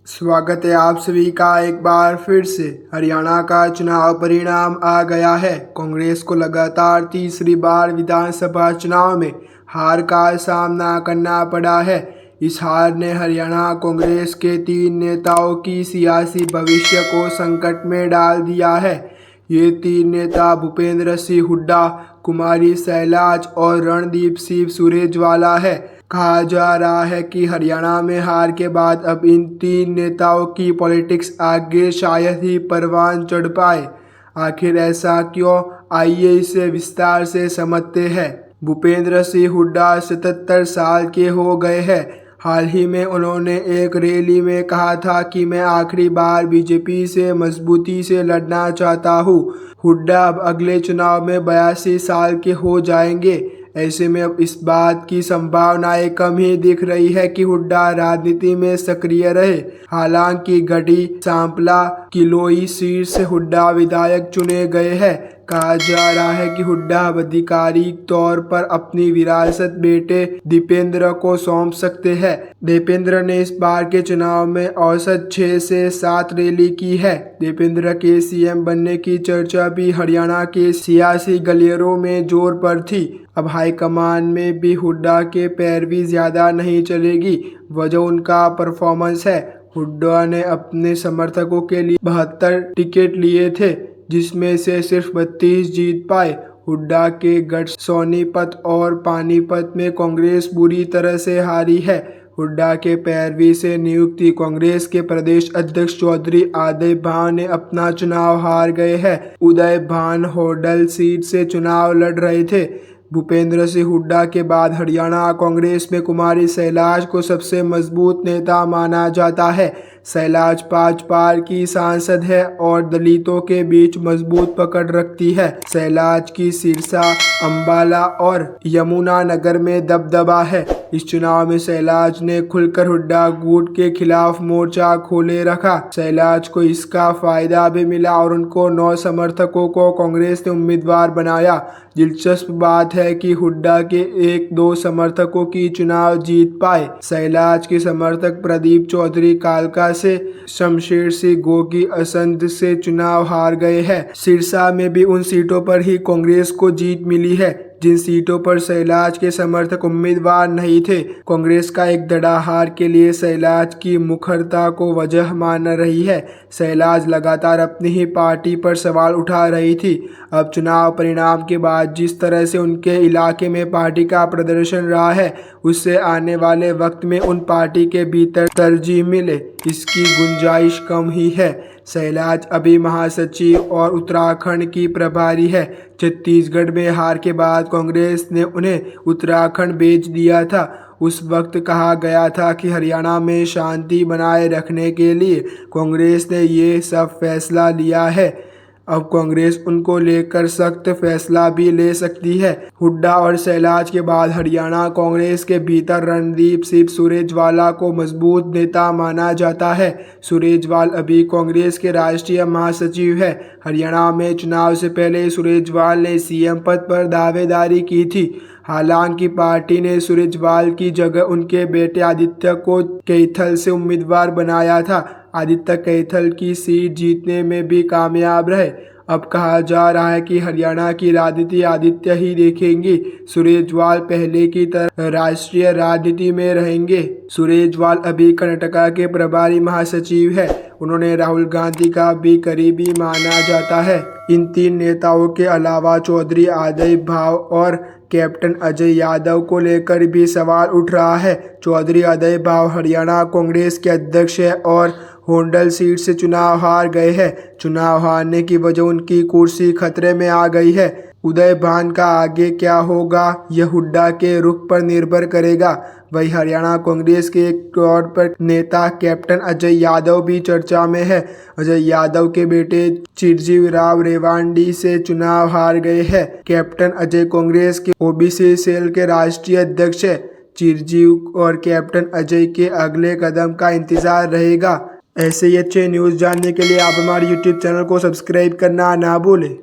स्वागत है आप सभी का एक बार फिर से। हरियाणा का चुनाव परिणाम आ गया है। कांग्रेस को लगातार तीसरी बार विधानसभा चुनाव में हार का सामना करना पड़ा है। इस हार ने हरियाणा कांग्रेस के 3 नेताओं की सियासी भविष्य को संकट में डाल दिया है। ये 3 नेता भूपेंद्र सिंह हुड्डा, कुमारी सैलज और रणदीप सिंह सुरजेवाला है। कहा जा रहा है कि हरियाणा में हार के बाद अब इन 3 नेताओं की पॉलिटिक्स आगे शायद ही परवान चढ़ पाए। आखिर ऐसा क्यों, आइए इसे विस्तार से समझते हैं। भूपेंद्र सिंह हुड्डा 77 साल के हो गए हैं। हाल ही में उन्होंने एक रैली में कहा था कि मैं आखिरी बार बीजेपी से मजबूती से लड़ना चाहता हूँ। हुड्डा अब अगले चुनाव में 82 साल के हो जाएंगे। ऐसे में अब इस बात की संभावनाएं कम ही दिख रही है कि हुड्डा राजनीति में सक्रिय रहे। हालांकि गढ़ी सांपला किलोई सीट से हुड्डा विधायक चुने गए हैं। कहा जा रहा है कि हुड्डा अब आधिकारिक तौर पर अपनी विरासत बेटे दीपेंद्र को सौंप सकते हैं। दीपेंद्र ने इस बार के चुनाव में औसत 6 से 7 रैली की है। दीपेंद्र के सीएम बनने की चर्चा भी हरियाणा के सियासी गलियारों में जोर पर थी। अब हाईकमान में भी हुड्डा के पैरवी ज्यादा नहीं चलेगी। वजह उनका परफॉर्मेंस है। हुड्डा ने अपने समर्थकों के लिए 72 टिकट लिए थे, जिसमें से सिर्फ 32 जीत पाए। हुड्डा के गढ़ सोनीपत और पानीपत में कांग्रेस बुरी तरह से हारी है। हुड्डा के पैरवी से नियुक्त कांग्रेस के प्रदेश अध्यक्ष चौधरी अजय भान ने अपना चुनाव हार गए हैं। उदय भान होडल सीट से चुनाव लड़ रहे थे। भूपेंद्र सिंह हुड्डा के बाद हरियाणा कांग्रेस में कुमारी सैलज को सबसे मजबूत नेता माना जाता है। सैलज 5 बार की सांसद है और दलितों के बीच मजबूत पकड़ रखती है। सैलज की सिरसा, अंबाला और यमुनानगर में दबदबा है। इस चुनाव में सैलज ने खुलकर हुड्डा गुट के खिलाफ मोर्चा खोले रखा। सैलज को इसका फायदा भी मिला और उनको 9 समर्थकों को कांग्रेस ने उम्मीदवार बनाया। दिलचस्प बात है कि हुड्डा के 1-2 समर्थकों की चुनाव जीत पाए। सैलज के समर्थक प्रदीप चौधरी कालका से, शमशेर सिंह गोगी असंध से चुनाव हार गए हैं। सिरसा में भी उन सीटों पर ही कांग्रेस को जीत मिली है जिन सीटों पर सैलज के समर्थक उम्मीदवार नहीं थे। कांग्रेस का एक बड़ा हार के लिए सैलज की मुखरता को वजह मान रही है। सैलज लगातार अपनी ही पार्टी पर सवाल उठा रही थी। अब चुनाव परिणाम के बाद जिस तरह से उनके इलाके में पार्टी का प्रदर्शन रहा है, उससे आने वाले वक्त में उन पार्टी के भीतर तरजीह मिले, इसकी गुंजाइश कम ही है। सैलज अभी महासचिव और उत्तराखंड की प्रभारी है। छत्तीसगढ़ में हार के बाद कांग्रेस ने उन्हें उत्तराखंड भेज दिया था। उस वक्त कहा गया था कि हरियाणा में शांति बनाए रखने के लिए कांग्रेस ने ये सब फैसला लिया है। अब कांग्रेस उनको लेकर सख्त फैसला भी ले सकती है। हुड्डा और सैलज के बाद हरियाणा कांग्रेस के भीतर रणदीप सिंह सुरजेवाला को मजबूत नेता माना जाता है। सुरजेवाला अभी कांग्रेस के राष्ट्रीय महासचिव है। हरियाणा में चुनाव से पहले सुरजेवाला ने सीएम पद पर दावेदारी की थी। हालांकि पार्टी ने सुरजेवाला की जगह उनके बेटे आदित्य को कैथल से उम्मीदवार बनाया था। आदित्य कैथल की सीट जीतने में भी कामयाब रहे। अब कहा जा रहा है कि हरियाणा की राजनीति आदित्य ही देखेंगी। सुरजेवाला पहले की तरह राष्ट्रीय राजनीति में रहेंगे। सुरजेवाला अभी कर्नाटका के प्रभारी महासचिव है। उन्होंने राहुल गांधी का भी करीबी माना जाता है। इन 3 नेताओं के अलावा चौधरी अजय भाव और कैप्टन अजय यादव को लेकर भी सवाल उठ रहा है। चौधरी अजय भाव हरियाणा कांग्रेस के अध्यक्ष है और होडल सीट से चुनाव हार गए हैं। चुनाव हारने की वजह उनकी कुर्सी खतरे में आ गई है। उदय भान का आगे क्या होगा, यह हुड्डा के रुख पर निर्भर करेगा। वही हरियाणा कांग्रेस के एक तौर पर नेता कैप्टन अजय यादव भी चर्चा में है। अजय यादव के बेटे चिरंजीव राव रेवांडी से चुनाव हार गए हैं। कैप्टन अजय कांग्रेस के ओबीसी सेल के राष्ट्रीय अध्यक्ष है। चिरंजीव और कैप्टन अजय के अगले कदम का इंतजार रहेगा। ऐसे ही अच्छे न्यूज़ जानने के लिए आप हमारे YouTube चैनल को सब्सक्राइब करना ना भूलें।